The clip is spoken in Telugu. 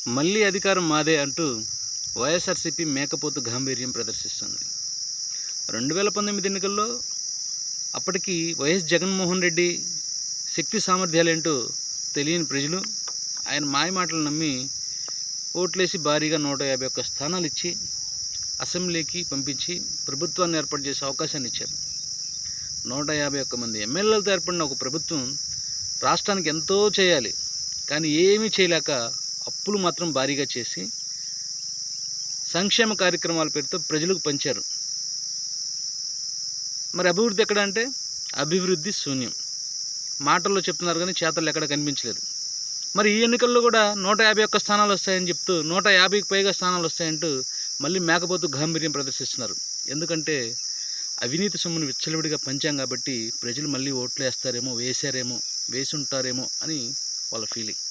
మళ్ళీ అధికారం మాదే అంటూ వైఎస్ఆర్సీపీ మేకపోతు గాంభీర్యం ప్రదర్శిస్తుంది. 2019 ఎన్నికల్లో అప్పటికి వైఎస్ జగన్మోహన్ రెడ్డి శక్తి సామర్థ్యాలేంటో తెలియని ప్రజలు ఆయన మాయ మాటలు నమ్మి ఓట్లేసి భారీగా 151 స్థానాలు ఇచ్చి అసెంబ్లీకి పంపించి ప్రభుత్వాన్ని ఏర్పాటు చేసే అవకాశాన్ని ఇచ్చారు. 151 మంది ఎమ్మెల్యేలతో ఏర్పడిన ఒక ప్రభుత్వం రాష్ట్రానికి ఎంతో చేయాలి, కానీ ఏమీ చేయలేక అప్పులు మాత్రం భారీగా చేసి సంక్షేమ కార్యక్రమాల పేరుతో ప్రజలకు పంచారు. మరి అభివృద్ధి ఎక్కడ అంటే అభివృద్ధి శూన్యం. మాటల్లో చెప్తున్నారు కానీ చేతల్లో ఎక్కడ కనిపించలేదు. మరి ఈ ఎన్నికల్లో కూడా 151 స్థానాలు వస్తాయని చెప్తూ 150కి పైగా స్థానాలు వస్తాయంటూ మళ్ళీ మేకపోతు గాంభీర్యం ప్రదర్శిస్తున్నారు. ఎందుకంటే అవినీతి సొమ్మును విచ్చలవిడిగా పంచాం కాబట్టి ప్రజలు మళ్ళీ ఓట్లు వేస్తారేమో, వేసి ఉంటారేమో అని వాళ్ళ ఫీలింగ్.